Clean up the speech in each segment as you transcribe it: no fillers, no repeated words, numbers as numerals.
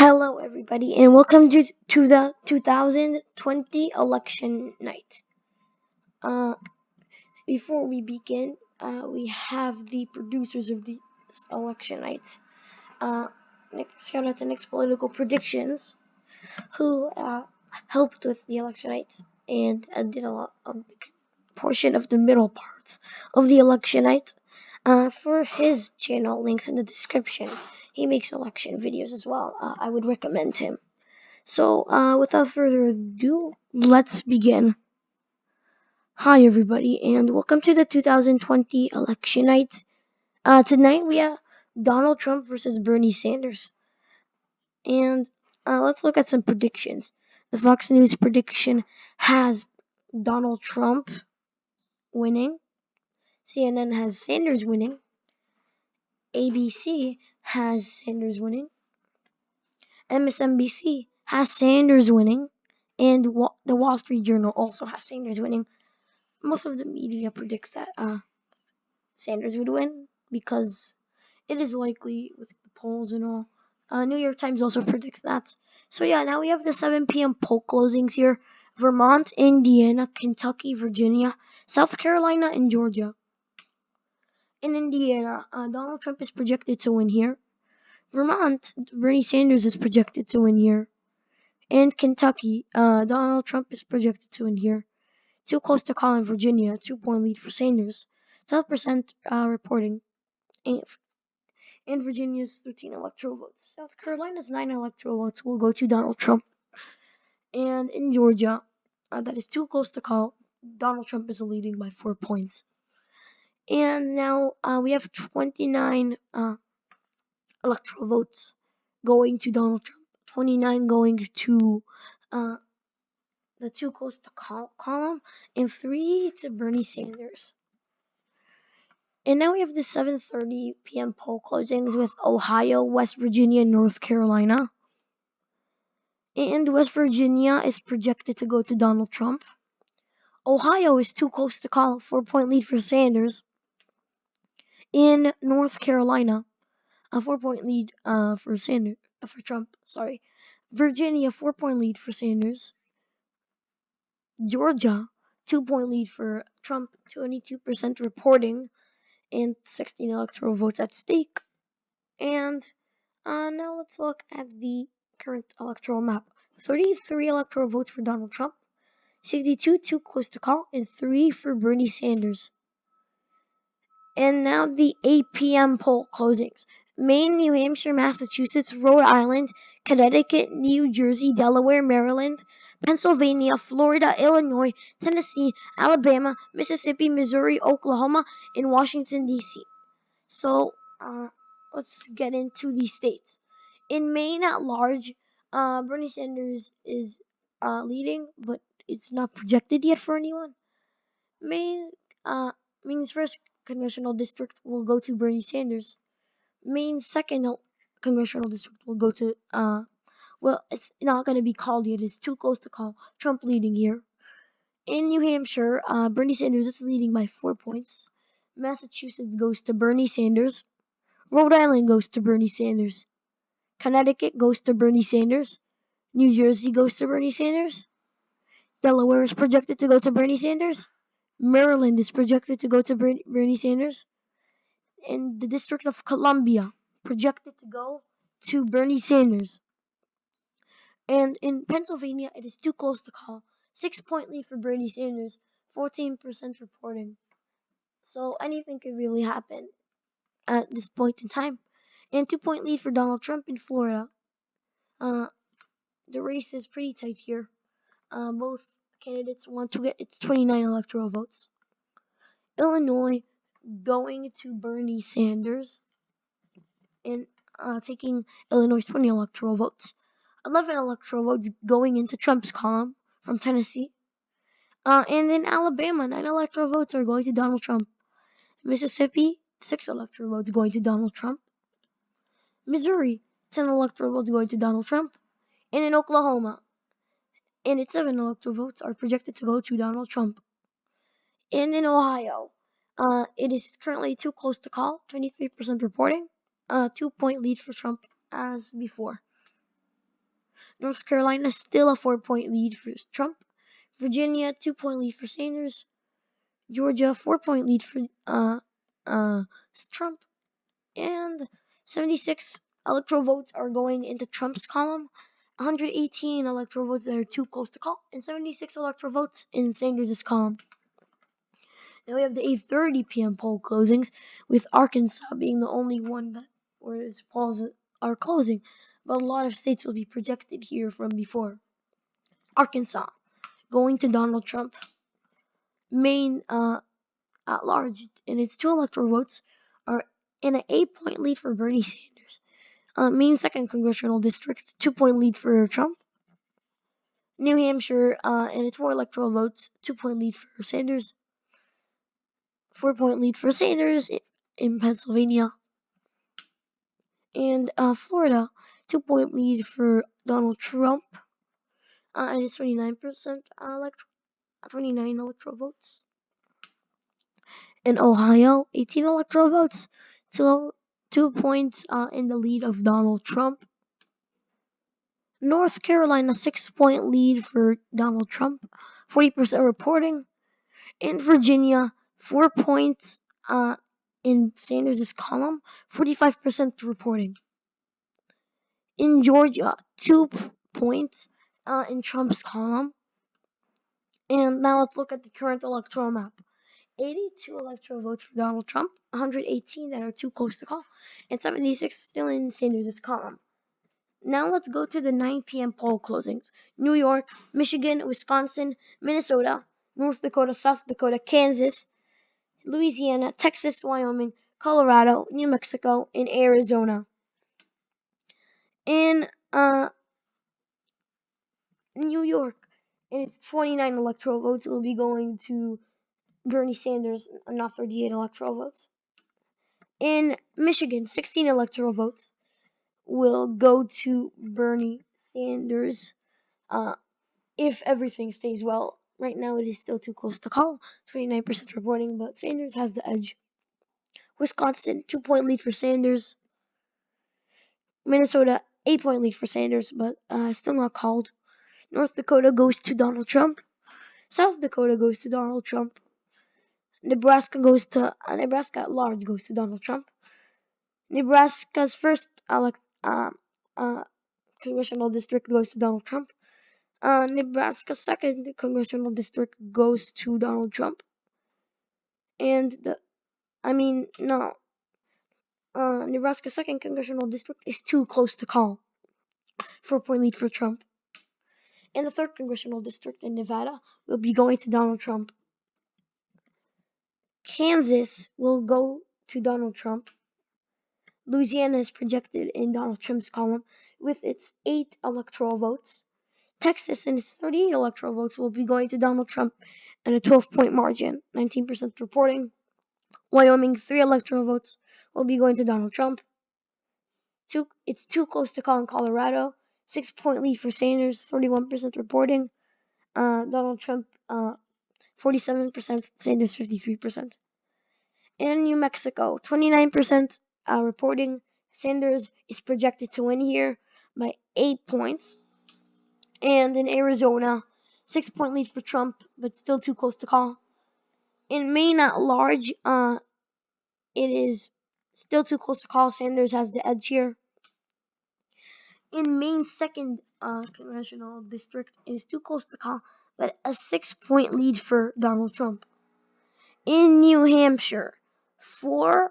Hello, everybody, and welcome to the 2020 election night. Uh, Before we begin, we have the producers of the election night, shout out to Nick's Political Predictions, who helped with the election night and did a big portion of the middle parts of the election night. For his channel, links in the description. He makes election videos as well. I would recommend him. So, without further ado, let's begin. Hi, everybody, and welcome to the 2020 election night. Tonight we have Donald Trump versus Bernie Sanders. And let's look at some predictions. The Fox News prediction has Donald Trump winning. CNN has Sanders winning. ABC has Sanders winning. MSNBC has Sanders winning. And the Wall Street Journal also has Sanders winning. Most of the media predicts that Sanders would win because it is likely with the polls and all. New York Times also predicts that. So yeah, now we have the 7 p.m. poll closings here. Vermont, Indiana, Kentucky, Virginia, South Carolina, and Georgia. In Indiana, Donald Trump is projected to win here. Vermont, Bernie Sanders is projected to win here. And Kentucky, Donald Trump is projected to win here. Too close to call in Virginia, 2-point lead for Sanders. 12% reporting. And Virginia's 13 electoral votes. South Carolina's 9 electoral votes will go to Donald Trump. And in Georgia, that is too close to call. Donald Trump is leading by 4 points. And now we have 29 electoral votes going to Donald Trump. 29 going to the too close to call column, and 3 to Bernie Sanders. And now we have the 7:30 p.m. poll closings with Ohio, West Virginia, and North Carolina. And West Virginia is projected to go to Donald Trump. Ohio is too close to call, 4-point lead for Sanders. In North Carolina, a 4-point lead for Trump. Sorry, Virginia 4-point lead for Sanders. Georgia 2-point lead for Trump, 22% reporting, and 16 electoral votes at stake. And now let's look at the current electoral map. 33 electoral votes for Donald Trump, 62 too close to call, and 3 for Bernie Sanders. And now the 8 p.m. poll closings. Maine, New Hampshire, Massachusetts, Rhode Island, Connecticut, New Jersey, Delaware, Maryland, Pennsylvania, Florida, Illinois, Tennessee, Alabama, Mississippi, Missouri, Oklahoma, and Washington, D.C. So let's get into these states. In Maine at large, Bernie Sanders is leading, but it's not projected yet for anyone. Maine's first congressional district will go to Bernie Sanders. Maine's second congressional district will go to well, it's not going to be called yet. It's too close to call. Trump leading here. In New Hampshire, Bernie Sanders is leading by 4 points. Massachusetts goes to Bernie Sanders. Rhode Island goes to Bernie Sanders. Connecticut goes to Bernie Sanders. New Jersey goes to Bernie Sanders. Delaware is projected to go to Bernie Sanders. Maryland is projected to go to Bernie Sanders. And the District of Columbia projected to go to Bernie Sanders. And in Pennsylvania, it is too close to call. 6-point lead for Bernie Sanders, 14% reporting. So anything could really happen at this point in time. And 2-point lead for Donald Trump in Florida. The race is pretty tight here. Both candidates want to get its 29 electoral votes. Illinois going to Bernie Sanders and taking Illinois' 20 electoral votes. 11 electoral votes going into Trump's column from Tennessee. And in Alabama, 9 electoral votes are going to Donald Trump. Mississippi, 6 electoral votes going to Donald Trump. Missouri, 10 electoral votes going to Donald Trump. And in Oklahoma, and its 7 electoral votes are projected to go to Donald Trump. And in Ohio, it is currently too close to call, 23% reporting, 2-point lead for Trump as before. North Carolina still a 4-point lead for Trump. Virginia 2-point lead for Sanders. Georgia 4-point lead for Trump. And 76 electoral votes are going into Trump's column. 118 electoral votes that are too close to call, and 76 electoral votes in Sanders' column. Now we have the 8:30 p.m. poll closings, with Arkansas being the only one that where its polls are closing, but a lot of states will be projected here from before. Arkansas going to Donald Trump. Maine at large in its 2 electoral votes are in an 8-point lead for Bernie Sanders. Maine 2nd congressional district 2-point lead for Trump. New Hampshire in its 4 electoral votes 2-point lead for Sanders. 4-point lead for Sanders in Pennsylvania. And Florida 2-point lead for Donald Trump. And it's 29% 29 electoral votes. In Ohio, 18 electoral votes, 2 points in the lead of Donald Trump. North Carolina 6-point lead for Donald Trump, 40% reporting. In Virginia, 4 points in Sanders' column, 45% reporting. In Georgia, 2 points in Trump's column. And now let's look at the current electoral map. 82 electoral votes for Donald Trump, 118 that are too close to call, and 76 still in Sanders' column. Now let's go to the 9 p.m. poll closings. New York, Michigan, Wisconsin, Minnesota, North Dakota, South Dakota, Kansas, Louisiana, Texas, Wyoming, Colorado, New Mexico, and Arizona. In New York, in its 29 electoral votes, it will be going to Bernie Sanders, not 38 electoral votes. In Michigan, 16 electoral votes will go to Bernie Sanders if everything stays well. Right now, it is still too close to call, 29% reporting, but Sanders has the edge. Wisconsin, 2-point lead for Sanders. Minnesota, 8-point lead for Sanders, but still not called. North Dakota goes to Donald Trump. South Dakota goes to Donald Trump. Nebraska at large goes to Donald Trump. Nebraska's first congressional district goes to Donald Trump. Nebraska's 2nd congressional district goes to Donald Trump. And Nebraska's 2nd congressional district is too close to call. 4-point lead for Trump. And the 3rd congressional district in Nevada will be going to Donald Trump. Kansas will go to Donald Trump. Louisiana is projected in Donald Trump's column with its 8 electoral votes. Texas and its 38 electoral votes will be going to Donald Trump at a 12-point margin, 19% reporting. Wyoming, 3 electoral votes will be going to Donald Trump. It's too close to call in Colorado, 6-point lead for Sanders, 31% reporting. Donald Trump, 47%, Sanders 53%. In New Mexico, 29% reporting. Sanders is projected to win here by 8 points. And in Arizona, 6-point lead for Trump, but still too close to call. In Maine at large, it is still too close to call. Sanders has the edge here. In Maine's 2nd congressional district, it is too close to call, but a 6-point lead for Donald Trump. In New Hampshire, 4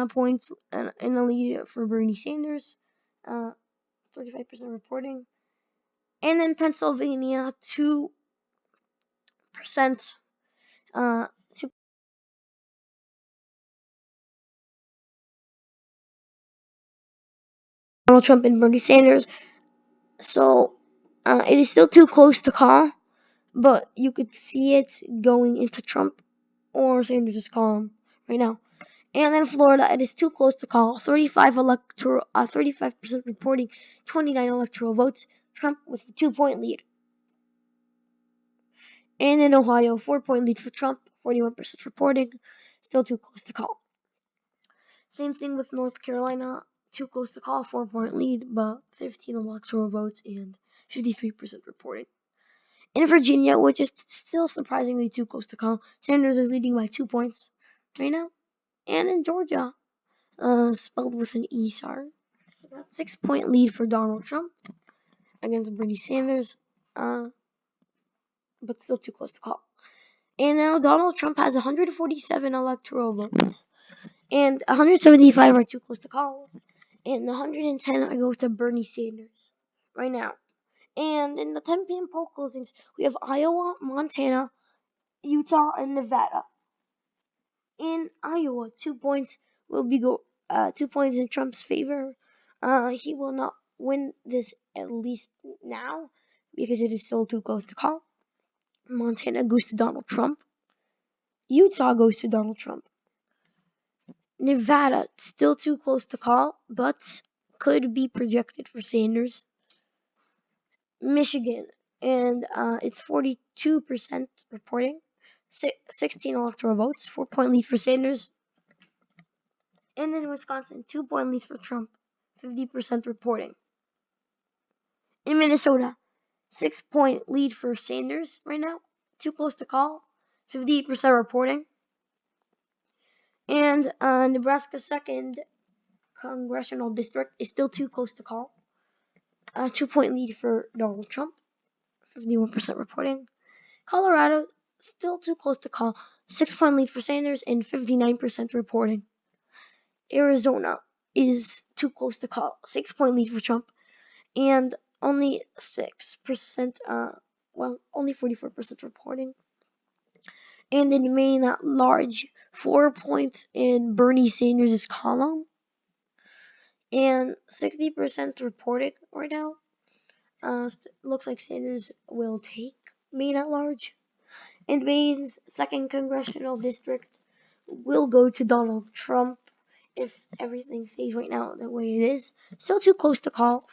points in the lead for Bernie Sanders, 35% reporting. And in Pennsylvania, 2% Donald Trump and Bernie Sanders. So it is still too close to call, but you could see it going into Trump or Sanders' column right now. And in Florida, it is too close to call. 35% reporting, 29 electoral votes. Trump with a 2-point lead. And in Ohio, 4-point lead for Trump, 41% reporting, still too close to call. Same thing with North Carolina, too close to call, 4-point lead, but 15 electoral votes and 53% reporting. In Virginia, which is still surprisingly too close to call, Sanders is leading by 2 points right now. And in Georgia, spelled with an E, sorry. That's 6-point lead for Donald Trump against Bernie Sanders, but still too close to call. And now Donald Trump has 147 electoral votes, and 175 are too close to call, and 110 go to Bernie Sanders right now. And in the 10 p.m. poll closings, we have Iowa, Montana, Utah, and Nevada. In Iowa, 2 points will be 2 points in Trump's favor. He will not win this, at least now, because it is still too close to call. Montana goes to Donald Trump. Utah goes to Donald Trump. Nevada, still too close to call, but could be projected for Sanders. Michigan, and it's 42% reporting. 16 electoral votes, 4-point lead for Sanders. And in Wisconsin, 2-point lead for Trump, 50% reporting. In Minnesota, 6-point lead for Sanders right now, too close to call, 58% reporting. And Nebraska's 2nd congressional district is still too close to call, 2-point lead for Donald Trump, 51% reporting. Colorado, still too close to call, 6-point lead for Sanders and 59% reporting. Arizona is too close to call, 6-point lead for Trump, and only 6%, only 44% reporting. And in Maine, at large, 4 points in Bernie Sanders' column, and 60% reporting right now. Looks like Sanders will take Maine at large. And Maine's 2nd congressional district will go to Donald Trump if everything stays right now the way it is. Still too close to call.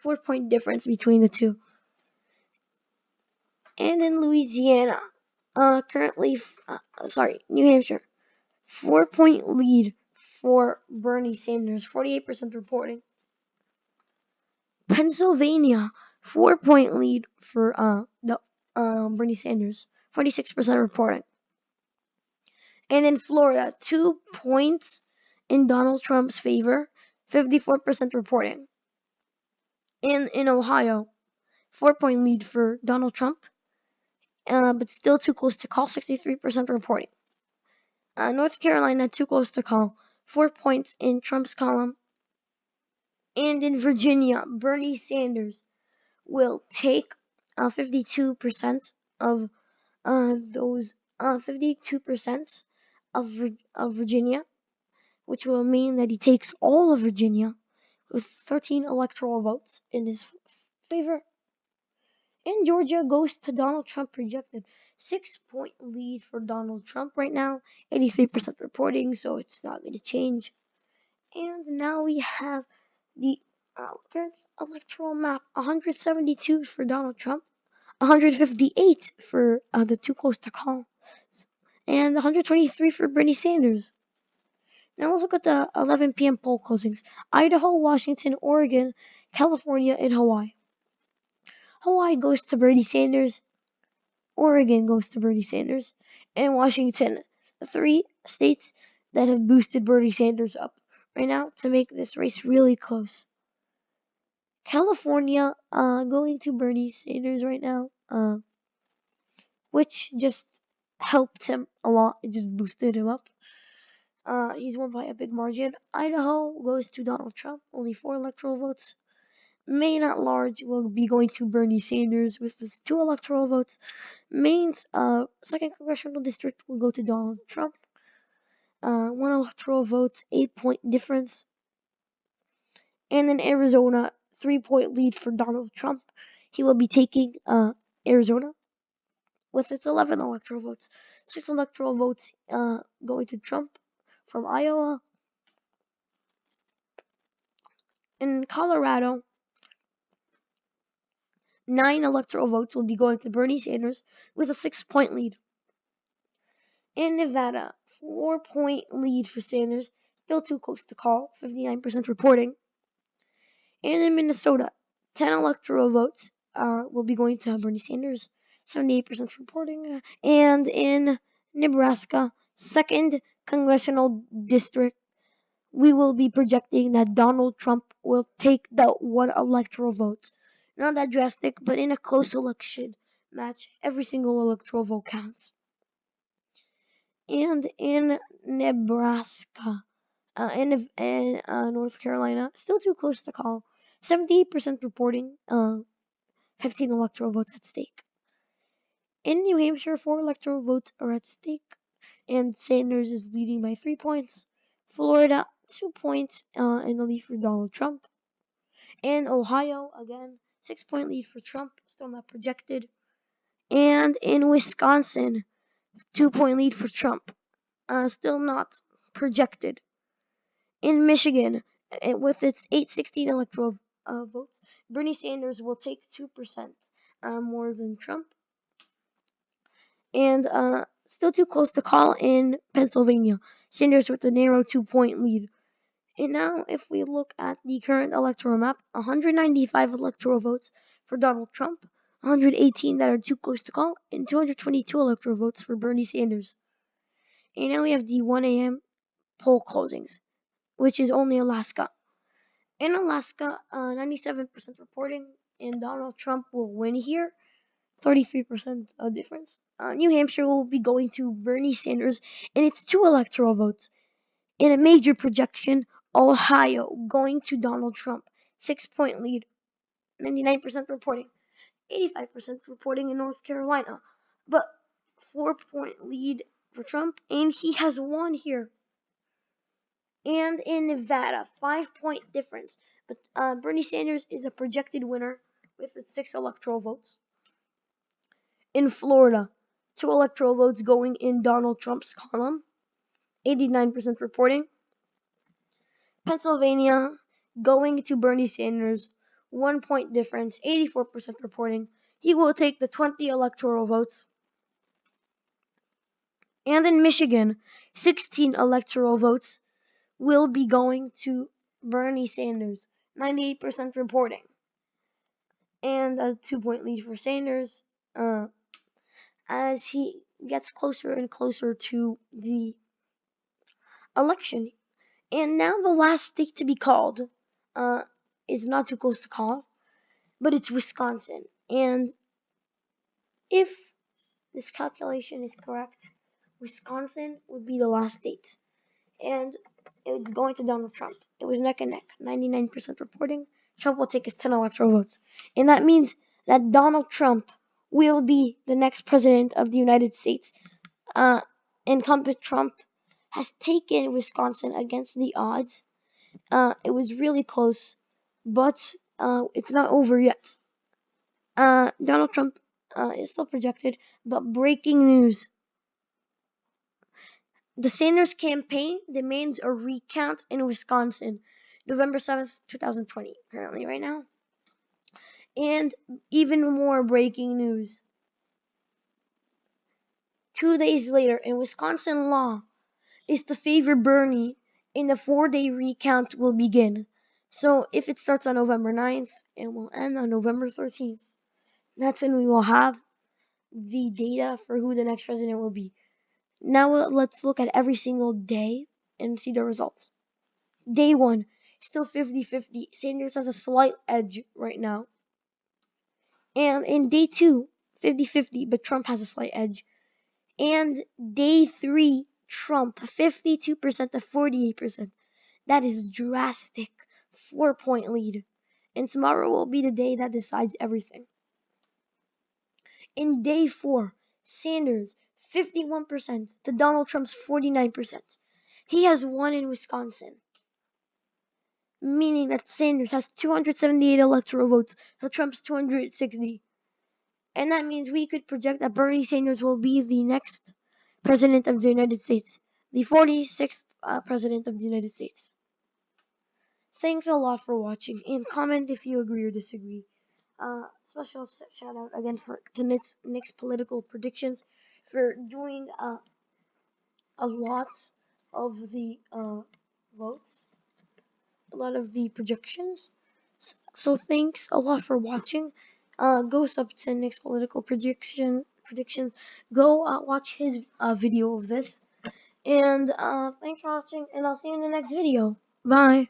4-point difference between the two. And in Louisiana, New Hampshire, 4-point lead for Bernie Sanders, 48% reporting. Pennsylvania, 4-point lead for Bernie Sanders, 46% reporting. And in Florida, 2 points in Donald Trump's favor, 54% reporting. And in Ohio, 4-point lead for Donald Trump, but still too close to call, 63% reporting. North Carolina, too close to call, 4 points in Trump's column. And in Virginia, Bernie Sanders will take 52% of those 52% of Virginia, which will mean that he takes all of Virginia with 13 electoral votes in his favor. And Georgia goes to Donald Trump, projected 6-point lead for Donald Trump right now, 83% reporting, so it's not going to change. And now we have the current electoral map: 172 for Donald Trump, 158 for the too close to call, and 123 for Bernie Sanders. Now let's look at the 11 p.m. poll closings: Idaho, Washington, Oregon, California, and Hawaii. Hawaii goes to Bernie Sanders, Oregon goes to Bernie Sanders, and Washington, the 3 states that have boosted Bernie Sanders up right now to make this race really close. California going to Bernie Sanders right now, which just helped him a lot. It just boosted him up. He's won by a big margin. Idaho goes to Donald Trump, only 4 electoral votes. Maine at large will be going to Bernie Sanders with his 2 electoral votes. Maine's 2nd congressional district will go to Donald Trump. 1 electoral vote, 8-point difference. And in Arizona, 3-point lead for Donald Trump. He will be taking Arizona with its 11 electoral votes. 6 electoral votes going to Trump from Iowa. In Colorado, 9 electoral votes will be going to Bernie Sanders with a 6-point lead. In Nevada, 4-point lead for Sanders, still too close to call, 59% reporting. And in Minnesota, 10 electoral votes will be going to Bernie Sanders, 78% reporting. And in Nebraska, 2nd Congressional District, we will be projecting that Donald Trump will take the 1 electoral vote. Not that drastic, but in a close election match, every single electoral vote counts. And in Nebraska, in North Carolina, still too close to call. 78% reporting, 15 electoral votes at stake. In New Hampshire, 4 electoral votes are at stake, and Sanders is leading by 3 points. Florida, 2 points in the lead for Donald Trump. In Ohio, again, 6-point lead for Trump, still not projected. And in Wisconsin, 2-point lead for Trump, still not projected. In Michigan, with its 816 electoral votes, Bernie Sanders will take 2% more than Trump. And still too close to call in Pennsylvania. Sanders with a narrow 2-point lead. And now, if we look at the current electoral map, 195 electoral votes for Donald Trump, 118 that are too close to call, and 222 electoral votes for Bernie Sanders. And now we have the 1 a.m. poll closings, which is only Alaska. In Alaska, 97% reporting, and Donald Trump will win here. 33% difference. New Hampshire will be going to Bernie Sanders, and it's 2 electoral votes. In a major projection, Ohio going to Donald Trump, 6-point lead, 99% reporting, 85% reporting in North Carolina, but 4-point lead for Trump, and he has won here. And in Nevada, 5-point difference, but Bernie Sanders is a projected winner with the 6 electoral votes. In Florida, 2 electoral votes going in Donald Trump's column, 89% reporting. Pennsylvania going to Bernie Sanders, 1-point difference, 84% reporting. He will take the 20 electoral votes. And in Michigan, 16 electoral votes will be going to Bernie Sanders, 98% reporting. And a 2-point lead for Sanders as he gets closer and closer to the election. And now the last state to be called is not too close to call, but it's Wisconsin. And if this calculation is correct, Wisconsin would be the last state. And it's going to Donald Trump. It was neck and neck, 99% reporting. Trump will take his 10 electoral votes. And that means that Donald Trump will be the next president of the United States. Incumbent Trump has taken Wisconsin against the odds. It was really close, but it's not over yet. Donald Trump is still projected, but breaking news. The Sanders campaign demands a recount in Wisconsin, November 7th, 2020, currently right now. And even more breaking news. 2 days later, in Wisconsin law, is to favor Bernie, and the 4-day recount will begin. So if it starts on November 9th, it will end on November 13th. That's when we will have the data for who the next president will be. Now let's look at every single day and see the results. Day 1, still 50-50. Sanders has a slight edge right now. And in day 2, 50-50, but Trump has a slight edge. And day 3, Trump, 52% to 48%. That is drastic. 4-point lead. And tomorrow will be the day that decides everything. In day 4, Sanders, 51% to Donald Trump's 49%. He has won in Wisconsin, meaning that Sanders has 278 electoral votes to Trump's 260. And that means we could project that Bernie Sanders will be the next president of the United States, the 46th president of the United States. Thanks a lot for watching, and comment if you agree or disagree. Special shout out again to Nick's political predictions for doing a lot of the votes, a lot of the projections. So thanks a lot for watching. Go sub to Nick's political predictions. Go watch his video of this. And thanks for watching, and I'll see you in the next video. Bye.